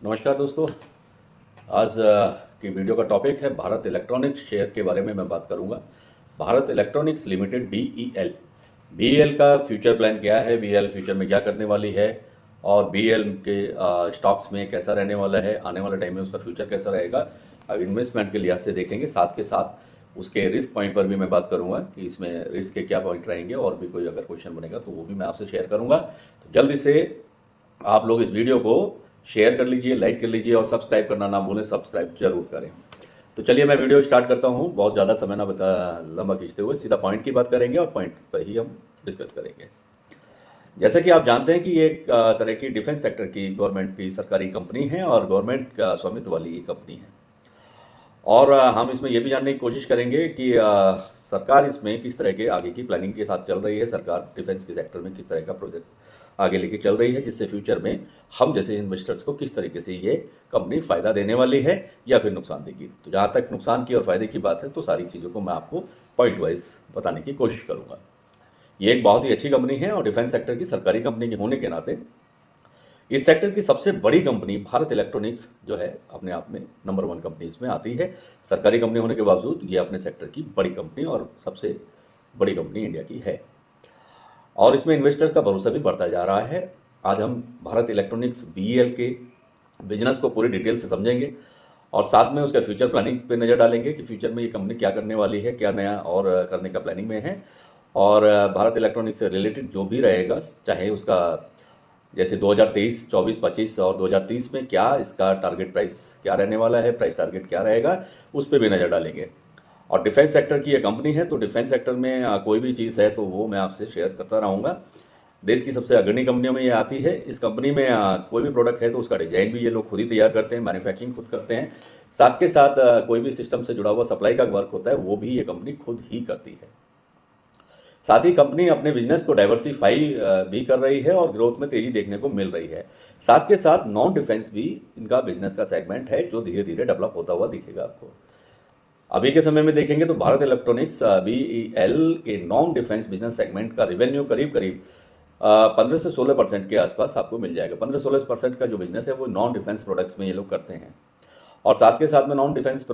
नमस्कार दोस्तों। आज की वीडियो का टॉपिक है भारत इलेक्ट्रॉनिक्स शेयर के बारे में मैं बात करूंगा। Bharat electronics limited BEL। BEL का फ्यूचर प्लान क्या है, BEL फ्यूचर में क्या करने वाली है और BEL के स्टॉक्स में कैसा रहने वाला है, आने वाले टाइम में उसका फ्यूचर कैसा रहेगा, अब इन्वेस्टमेंट के लिहाज से देखेंगे। साथ के साथ उसके रिस्क पॉइंट पर भी मैं बात करूंगा कि इसमें रिस्क के क्या पॉइंट रहेंगे और भी कोई अगर क्वेश्चन बनेगा तो वो भी मैं आपसे शेयर करूंगा। तो जल्दी से आप लोग इस वीडियो को शेयर कर लीजिए, लाइक कर लीजिए और सब्सक्राइब करना ना भूलें, सब्सक्राइब जरूर करें। तो चलिए मैं वीडियो स्टार्ट करता हूं, बहुत ज़्यादा समय ना लंबा खींचते हुए सीधा पॉइंट की बात करेंगे और पॉइंट पर ही हम डिस्कस करेंगे। जैसा कि आप जानते हैं कि ये एक तरह की डिफेंस सेक्टर की गवर्नमेंट की सरकारी कंपनी है और गवर्नमेंट का स्वामित्व वाली ये कंपनी है। और हम इसमें ये भी जानने की कोशिश करेंगे कि सरकार इसमें किस तरह के आगे की प्लानिंग के साथ चल रही है, सरकार डिफेंस के सेक्टर में किस तरह का प्रोजेक्ट आगे लेके चल रही है, जिससे फ्यूचर में हम जैसे इन्वेस्टर्स को किस तरीके से ये कंपनी फ़ायदा देने वाली है या फिर नुकसान देगी। तो जहाँ तक नुकसान की और फ़ायदे की बात है तो सारी चीज़ों को मैं आपको पॉइंट वाइज बताने की कोशिश करूँगा। ये एक बहुत ही अच्छी कंपनी है और डिफेंस सेक्टर की सरकारी कंपनी के होने के नाते इस सेक्टर की सबसे बड़ी कंपनी भारत इलेक्ट्रॉनिक्स जो है अपने आप में नंबर 1 कंपनी इसमें आती है। सरकारी कंपनी होने के बावजूद ये अपने सेक्टर की बड़ी कंपनी और सबसे बड़ी कंपनी इंडिया की है और इसमें इन्वेस्टर्स का भरोसा भी बढ़ता जा रहा है। आज हम भारत इलेक्ट्रॉनिक्स BEL के बिजनेस को पूरी डिटेल से समझेंगे और साथ में उसका फ्यूचर प्लानिंग पे नज़र डालेंगे कि फ्यूचर में ये कंपनी क्या करने वाली है, क्या नया और करने का प्लानिंग में है। और भारत इलेक्ट्रॉनिक्स से रिलेटेड जो भी रहेगा, चाहे उसका जैसे 2023, 24, 25 और 2030 में क्या इसका टारगेट प्राइस क्या रहने वाला है, प्राइस टारगेट क्या रहेगा, उस पर भी नज़र डालेंगे। और डिफेंस सेक्टर की ये कंपनी है तो डिफेंस सेक्टर में कोई भी चीज़ है तो वो मैं आपसे शेयर करता रहूँगा। देश की सबसे अग्रणी कंपनियों में ये आती है। इस कंपनी में कोई भी प्रोडक्ट है तो उसका डिजाइन भी ये लोग खुद ही तैयार करते हैं, मैन्युफैक्चरिंग खुद करते हैं। साथ के साथ कोई भी सिस्टम से जुड़ा हुआ सप्लाई का वर्क होता है वो भी ये कंपनी खुद ही करती है। साथ ही कंपनी अपने बिजनेस को डाइवर्सिफाई भी कर रही है और ग्रोथ में तेजी देखने को मिल रही है। साथ के साथ नॉन डिफेंस भी इनका बिजनेस का सेगमेंट है जो धीरे धीरे डेवलप होता हुआ दिखेगा आपको। अभी के समय में देखेंगे तो भारत इलेक्ट्रॉनिक्स BEL के नॉन डिफेंस बिजनेस सेगमेंट का रेवेन्यू करीब करीब 15 से 16% के आसपास आपको मिल जाएगा। 15-16% का जो बिजनेस है वो नॉन डिफेंस प्रोडक्ट्स में ये लोग करते हैं और साथ के साथ में नॉन डिफेंस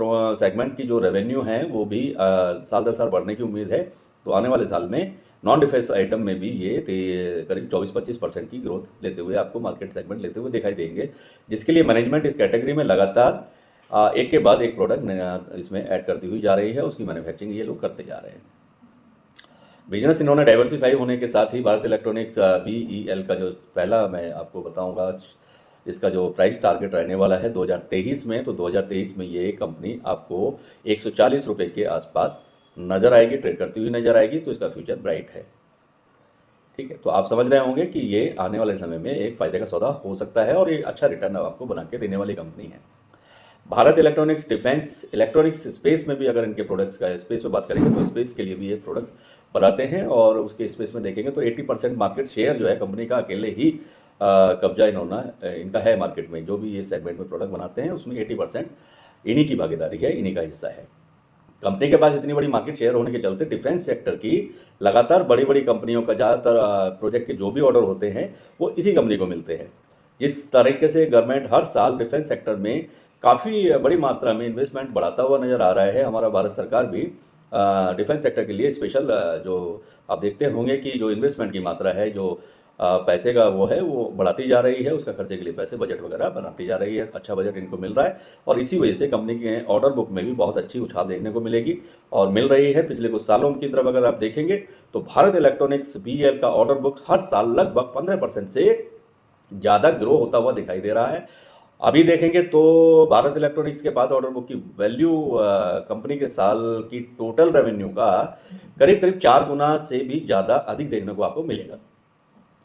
सेगमेंट की जो रेवेन्यू है वो भी साल दर साल बढ़ने की उम्मीद है। तो आने वाले साल में नॉन डिफेंस आइटम में भी ये करीब 24-25% की ग्रोथ लेते हुए आपको मार्केट सेगमेंट लेते हुए दिखाई देंगे, जिसके लिए मैनेजमेंट इस कैटेगरी में लगातार एक के बाद एक प्रोडक्ट इसमें ऐड करती हुई जा रही है। उसकी मैन्युफैक्चरिंग ये लोग करते जा रहे हैं। बिजनेस इन्होंने डाइवर्सिफाई होने के साथ ही भारत इलेक्ट्रॉनिक्स BEL का जो पहला मैं आपको बताऊंगा इसका जो प्राइस टारगेट रहने वाला है 2023 में, तो 2023 में ये कंपनी आपको 140 रुपये के आसपास नजर आएगी, ट्रेड करती हुई नजर आएगी। तो इसका फ्यूचर ब्राइट है। ठीक है, तो आप समझ रहे होंगे कि ये आने वाले समय में एक फायदे का सौदा हो सकता है और ये अच्छा रिटर्न आपको बना के देने वाली कंपनी है। Bharat electronics defence electronics space में भी अगर इनके प्रोडक्ट्स का स्पेस में बात करेंगे तो स्पेस के लिए भी ये प्रोडक्ट्स बनाते हैं और उसके स्पेस में देखेंगे तो 80% मार्केट शेयर जो है कंपनी का अकेले ही कब्जा इनका है मार्केट में। जो भी ये सेगमेंट में प्रोडक्ट बनाते हैं उसमें 80% इन्हीं की भागीदारी है, इन्हीं का हिस्सा है। कंपनी के पास इतनी बड़ी मार्केट शेयर होने के चलते डिफेंस सेक्टर की लगातार बड़ी बड़ी कंपनियों का ज़्यादातर प्रोजेक्ट के जो भी ऑर्डर होते हैं वो इसी कंपनी को मिलते हैं। जिस तरीके से गवर्नमेंट हर साल डिफेंस सेक्टर में काफ़ी बड़ी मात्रा में इन्वेस्टमेंट बढ़ाता हुआ नजर आ रहा है, हमारा भारत सरकार भी डिफेंस सेक्टर के लिए स्पेशल जो आप देखते होंगे कि जो इन्वेस्टमेंट की मात्रा है, जो पैसे का वो है वो बढ़ाती जा रही है, उसका खर्चे के लिए पैसे बजट वगैरह बनाती जा रही है। अच्छा बजट इनको मिल रहा है और इसी वजह से कंपनी के ऑर्डर बुक में भी बहुत अच्छी उछाल देखने को मिलेगी और मिल रही है। पिछले कुछ सालों की तरफ अगर आप देखेंगे तो भारत इलेक्ट्रॉनिक्स BEL का ऑर्डर बुक हर साल लगभग 15% से ज़्यादा ग्रो होता हुआ दिखाई दे रहा है। अभी देखेंगे तो भारत इलेक्ट्रॉनिक्स के पास ऑर्डर बुक की वैल्यू कंपनी के साल की टोटल रेवेन्यू का करीब करीब 4 गुना से भी ज़्यादा अधिक देखने को आपको मिलेगा।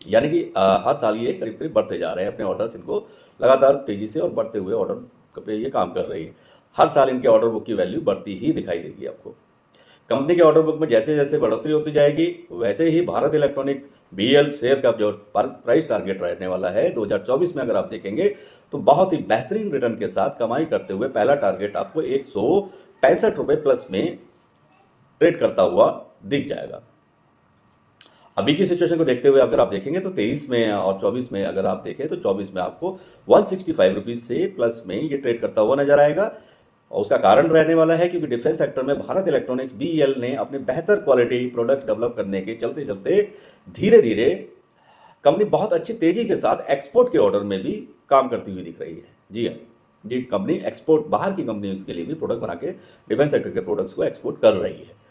यानी कि हर साल ये करीब करीब बढ़ते जा रहे हैं अपने ऑर्डर्स, इनको लगातार तेजी से और बढ़ते हुए ऑर्डर पे ये काम कर रही है। हर साल इनके ऑर्डर बुक की वैल्यू बढ़ती ही दिखाई देगी आपको। कंपनी के ऑर्डर बुक में जैसे जैसे बढ़ोतरी होती जाएगी वैसे ही भारत इलेक्ट्रॉनिक BEL शेयर का जो प्राइस टारगेट रहने वाला है 2024 में अगर आप देखेंगे तो बहुत ही बेहतरीन रिटर्न के साथ कमाई करते हुए पहला टारगेट आपको 165 रुपये प्लस में ट्रेड करता हुआ दिख जाएगा। अभी की सिचुएशन को देखते हुए अगर आप देखेंगे तो 23 में और 24 में अगर आप देखें तो 24 में आपको 165 रुपीज़ से प्लस में ये ट्रेड करता हुआ नजर आएगा। और उसका कारण रहने वाला है क्योंकि डिफेंस सेक्टर में भारत इलेक्ट्रॉनिक्स बीईएल ने अपने बेहतर क्वालिटी प्रोडक्ट डेवलप करने के चलते चलते धीरे धीरे कंपनी बहुत अच्छी तेजी के साथ एक्सपोर्ट के ऑर्डर में भी काम करती हुई दिख रही है। जी हाँ, जी कंपनी एक्सपोर्ट बाहर की कंपनी के लिए भी प्रोडक्ट बना के डिफेंस सेक्टर के प्रोडक्ट्स को एक्सपोर्ट कर रही है।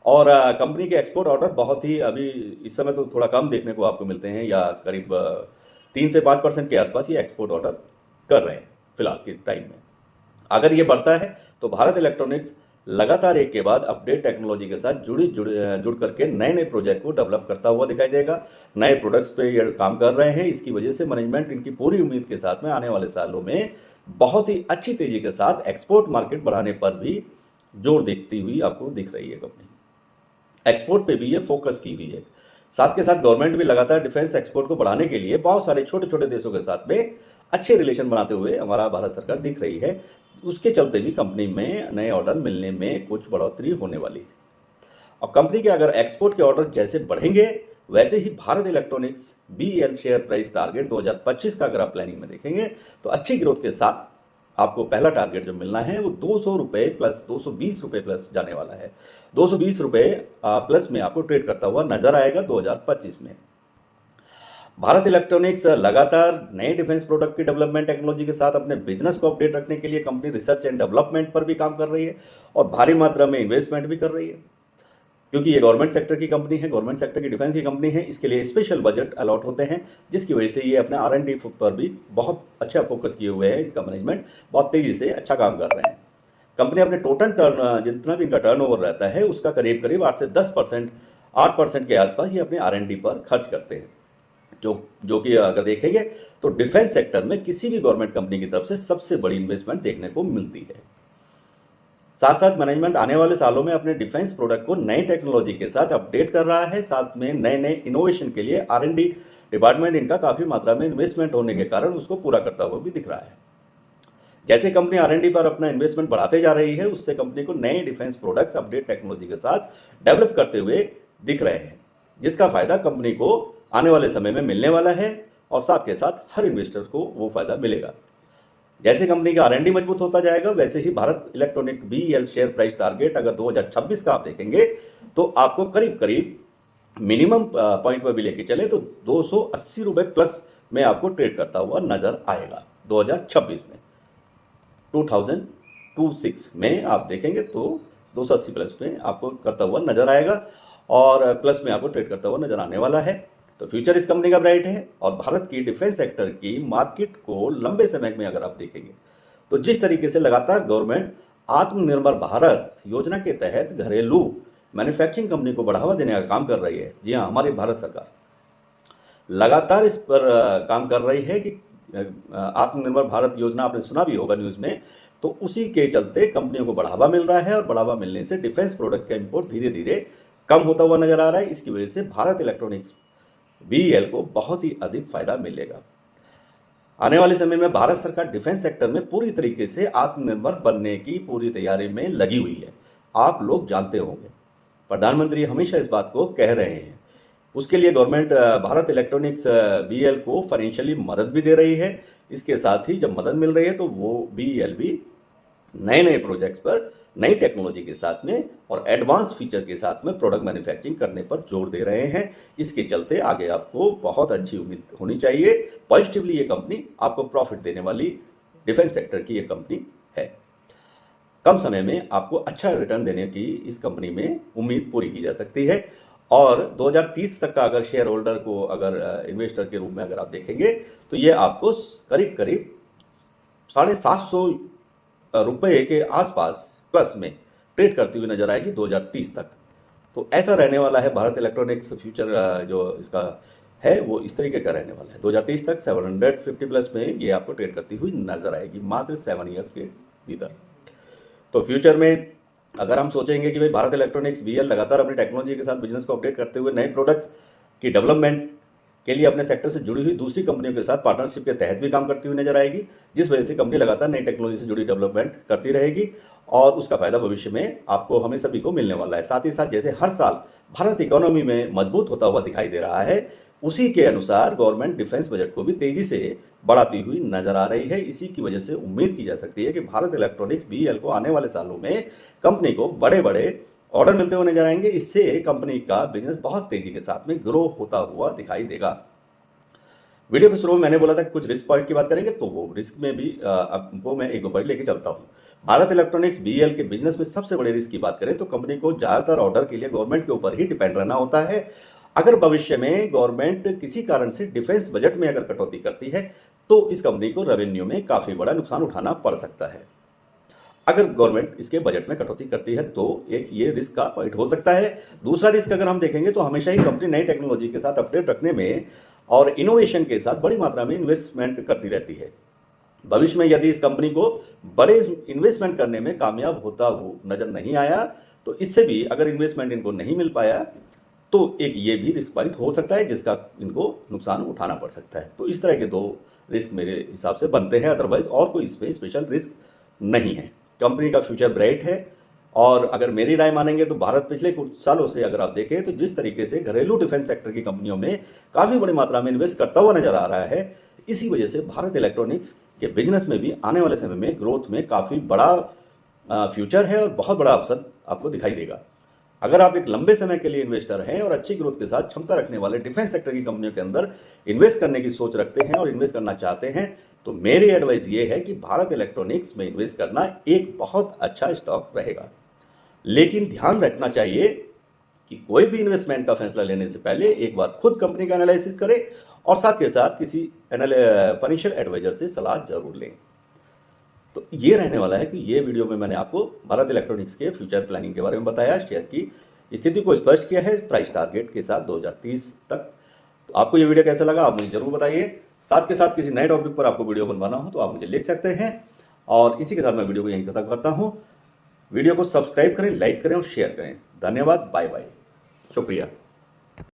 और कंपनी के एक्सपोर्ट ऑर्डर बहुत ही अभी इस समय तो थोड़ा कम देखने को आपको मिलते हैं, या करीब 3 से 5% के आसपास ये एक्सपोर्ट ऑर्डर कर रहे हैं फिलहाल के टाइम में। अगर ये बढ़ता है तो भारत इलेक्ट्रॉनिक्स लगातार एक के बाद अपडेट टेक्नोलॉजी के साथ जुड़ करके नए नए प्रोजेक्ट को डेवलप करता हुआ दिखाई देगा। नए प्रोडक्ट्स पे ये काम कर रहे हैं। इसकी वजह से मैनेजमेंट इनकी पूरी उम्मीद के साथ में आने वाले सालों में बहुत ही अच्छी तेजी के साथ एक्सपोर्ट मार्केट बढ़ाने पर भी जोर देती हुई आपको दिख रही है। कंपनी एक्सपोर्ट पे भी ये फोकस की हुई है। साथ के साथ गवर्नमेंट भी लगातार डिफेंस एक्सपोर्ट को बढ़ाने के लिए बहुत सारे छोटे छोटे देशों के साथ में अच्छे रिलेशन बनाते हुए हमारा भारत सरकार दिख रही है। उसके चलते भी कंपनी में नए ऑर्डर मिलने में कुछ बढ़ोतरी होने वाली है। और कंपनी के अगर एक्सपोर्ट के ऑर्डर जैसे बढ़ेंगे वैसे ही Bharat electronics BEL share price target 2025 का अगर आप प्लानिंग में देखेंगे तो अच्छी ग्रोथ के साथ आपको पहला टारगेट जो मिलना है वो 200 रुपये प्लस 220 रुपये प्लस जाने वाला है। 220 रुपये प्लस में आपको ट्रेड करता हुआ नजर आएगा 2025 में। भारत इलेक्ट्रॉनिक्स लगातार नए डिफेंस प्रोडक्ट की डेवलपमेंट टेक्नोलॉजी के साथ अपने बिजनेस को अपडेट रखने के लिए कंपनी रिसर्च एंड डेवलपमेंट पर भी काम कर रही है और भारी मात्रा में इन्वेस्टमेंट भी कर रही है। क्योंकि ये गवर्नमेंट सेक्टर की कंपनी है, गवर्नमेंट सेक्टर की डिफेंस की कंपनी है, इसके लिए स्पेशल बजट अलॉट होते हैं, जिसकी वजह से ये अपने R&D पर भी बहुत अच्छा फोकस किए हुए हैं। इसका मैनेजमेंट बहुत तेजी से अच्छा काम कर रहे हैं। कंपनी अपने टोटल जितना भी इनका टर्नओवर रहता है उसका करीब करीब 8 से 10%, 8% के आसपास ये अपने R&D पर खर्च करते हैं, जो कि अगर देखेंगे तो डिफेंस सेक्टर में किसी भी गवर्नमेंट कंपनी की तरफ से सबसे बड़ी इन्वेस्टमेंट देखने को मिलती है। साथ साथ मैनेजमेंट आने वाले सालों में अपने डिफेंस प्रोडक्ट को नई टेक्नोलॉजी के साथ अपडेट कर रहा है। साथ में नए नए इनोवेशन के लिए R&D डिपार्टमेंट इनका काफी मात्रा में इन्वेस्टमेंट होने के कारण उसको पूरा करता हुआ भी दिख रहा है। जैसे कंपनी R&D पर अपना इन्वेस्टमेंट बढ़ाते जा रही है उससे कंपनी को नए डिफेंस प्रोडक्ट्स अपडेट टेक्नोलॉजी के साथ डेवलप करते हुए दिख रहे हैं, जिसका फायदा कंपनी को आने वाले समय में मिलने वाला है और साथ के साथ हर इन्वेस्टर को वो फायदा मिलेगा। जैसे कंपनी का R&D मजबूत होता जाएगा वैसे ही Bharat electronic BEL share price target अगर 2026 का आप देखेंगे तो आपको करीब करीब मिनिमम पॉइंट पर भी लेके चले तो 280 रुपये प्लस में आपको ट्रेड करता हुआ नजर आएगा 2026 में। 2026 में आप देखेंगे तो 280 प्लस में आपको करता हुआ नजर आएगा और प्लस में आपको ट्रेड करता हुआ नजर आने वाला है। तो फ्यूचर इस कंपनी का ब्राइट है। और भारत की डिफेंस सेक्टर की मार्केट को लंबे समय में अगर आप देखेंगे तो जिस तरीके से लगातार गवर्नमेंट आत्मनिर्भर भारत योजना के तहत घरेलू मैन्युफैक्चरिंग कंपनी को बढ़ावा देने का काम कर रही है। जी हाँ, हमारी भारत सरकार लगातार इस पर काम कर रही है कि आत्मनिर्भर भारत योजना आपने सुना भी होगा न्यूज़ में, तो उसी के चलते कंपनियों को बढ़ावा मिल रहा है और बढ़ावा मिलने से डिफेंस प्रोडक्ट का इंपोर्ट धीरे धीरे कम होता हुआ नजर आ रहा है। इसकी वजह से भारत इलेक्ट्रॉनिक्स बीईएल को बहुत ही अधिक फायदा मिलेगा। आने वाले समय में भारत सरकार डिफेंस सेक्टर में पूरी तरीके से आत्मनिर्भर बनने की पूरी तैयारी में लगी हुई है। आप लोग जानते होंगे प्रधानमंत्री हमेशा इस बात को कह रहे हैं। उसके लिए गवर्नमेंट भारत इलेक्ट्रॉनिक्स बीईएल को फाइनेंशियली मदद भी दे रही है। इसके साथ ही जब मदद मिल रही है तो वो बीईएल भी नए नए प्रोजेक्ट्स पर नई टेक्नोलॉजी के साथ में और एडवांस फीचर के साथ में प्रोडक्ट मैन्युफैक्चरिंग करने पर जोर दे रहे हैं। इसके चलते आगे आपको बहुत अच्छी उम्मीद होनी चाहिए। पॉजिटिवली ये कंपनी आपको प्रॉफिट देने वाली डिफेंस सेक्टर की ये कंपनी है। कम समय में आपको अच्छा रिटर्न देने की इस कंपनी में उम्मीद पूरी की जा सकती है। और 2030 तक का अगर शेयर होल्डर को अगर इन्वेस्टर के रूप में अगर आप देखेंगे तो ये आपको करीब करीब 750 रुपये के आसपास प्लस में ट्रेड करती हुई नजर आएगी 2030 तक। तो ऐसा रहने वाला है भारत इलेक्ट्रॉनिक्स फ्यूचर जो इसका है वो इस तरीके का रहने वाला है। 2030 तक 750 प्लस में ये आपको ट्रेड करती हुई नजर आएगी मात्र 7 ईयर्स के भीतर। तो फ्यूचर में अगर हम सोचेंगे कि भाई भारत इलेक्ट्रॉनिक्स बीईएल लगातार अपनी टेक्नोलॉजी के साथ बिजनेस को अपडेट करते हुए नए प्रोडक्ट्स की डेवलपमेंट के लिए अपने सेक्टर से जुड़ी हुई दूसरी कंपनियों के साथ पार्टनरशिप के तहत भी काम करती हुई नजर आएगी, जिस वजह से कंपनी लगातार नई टेक्नोलॉजी से जुड़ी डेवलपमेंट करती रहेगी और उसका फायदा भविष्य में आपको हमें सभी को मिलने वाला है। साथ ही साथ जैसे हर साल भारत इकोनॉमी में मजबूत होता हुआ दिखाई दे रहा है, उसी के अनुसार गवर्नमेंट डिफेंस बजट को भी तेजी से बढ़ाती हुई नजर आ रही है। इसी की वजह से उम्मीद की जा सकती है कि भारत इलेक्ट्रॉनिक्स BEL को आने वाले सालों में कंपनी को बड़े बड़े ऑर्डर मिलते हुए नजर आएंगे। इससे कंपनी का बिजनेस बहुत तेजी के साथ में ग्रो होता हुआ दिखाई देगा। वीडियो के शुरू में मैंने बोला था कि कुछ रिस्क पॉइंट की बात करेंगे, तो वो रिस्क में भी आपको मैं एक दो पॉइंट लेके चलता हूँ। भारत इलेक्ट्रॉनिक्स BEL के बिजनेस में सबसे बड़े रिस्क की बात करें तो कंपनी को ज्यादातर ऑर्डर के लिए गवर्नमेंट के ऊपर ही डिपेंड रहना होता है। अगर भविष्य में गवर्नमेंट किसी कारण से डिफेंस बजट में अगर कटौती करती है तो इस कंपनी को रेवेन्यू में काफी बड़ा नुकसान उठाना पड़ सकता है। अगर गवर्नमेंट इसके बजट में कटौती करती है तो एक ये रिस्क का पॉइंट हो सकता है। दूसरा रिस्क अगर हम देखेंगे तो हमेशा ही कंपनी नई टेक्नोलॉजी के साथ अपडेट रखने में और इनोवेशन के साथ बड़ी मात्रा में इन्वेस्टमेंट करती रहती है। भविष्य में यदि इस कंपनी को बड़े इन्वेस्टमेंट करने में कामयाब होता हो नजर नहीं आया तो इससे भी अगर इन्वेस्टमेंट इनको नहीं मिल पाया तो एक ये भी रिस्क पॉइंट हो सकता है जिसका इनको नुकसान उठाना पड़ सकता है। तो इस तरह के दो रिस्क मेरे हिसाब से बनते हैं, अदरवाइज और कोई इसमें स्पेशल रिस्क नहीं है। कंपनी का फ्यूचर ब्राइट है और अगर मेरी राय मानेंगे तो भारत पिछले कुछ सालों से अगर आप देखें तो जिस तरीके से घरेलू डिफेंस सेक्टर की कंपनियों में काफी बड़ी मात्रा में इन्वेस्ट करता हुआ नजर आ रहा है, इसी वजह से भारत इलेक्ट्रॉनिक्स के बिजनेस में भी आने वाले समय में ग्रोथ में काफी बड़ा फ्यूचर है और बहुत बड़ा अवसर आपको दिखाई देगा। अगर आप एक लंबे समय के लिए इन्वेस्टर हैं और अच्छी ग्रोथ के साथ क्षमता रखने वाले डिफेंस सेक्टर की कंपनियों के अंदर इन्वेस्ट करने की सोच रखते हैं और इन्वेस्ट करना चाहते हैं तो मेरी एडवाइस ये है कि भारत इलेक्ट्रॉनिक्स में इन्वेस्ट करना एक बहुत अच्छा स्टॉक रहेगा। लेकिन ध्यान रखना चाहिए कि कोई भी इन्वेस्टमेंट का फैसला लेने से पहले एक बार खुद कंपनी का एनालिसिस करें और साथ के साथ किसी फाइनेंशियल एडवाइजर से सलाह जरूर लें। तो ये रहने वाला है कि ये वीडियो में मैंने आपको भारत इलेक्ट्रॉनिक्स के फ्यूचर प्लानिंग के बारे में बताया, शेयर की स्थिति को स्पष्ट किया है प्राइस टारगेट के साथ 2030 तक। तो आपको ये वीडियो कैसा लगा आप मुझे जरूर बताइए। साथ के साथ किसी नए टॉपिक पर आपको वीडियो बनवाना हो तो आप मुझे लिख सकते हैं। और इसी के साथ मैं वीडियो को यहीं खत्म करता हूँ। वीडियो को सब्सक्राइब करें, लाइक करें और शेयर करें। धन्यवाद, बाय बाय, शुक्रिया।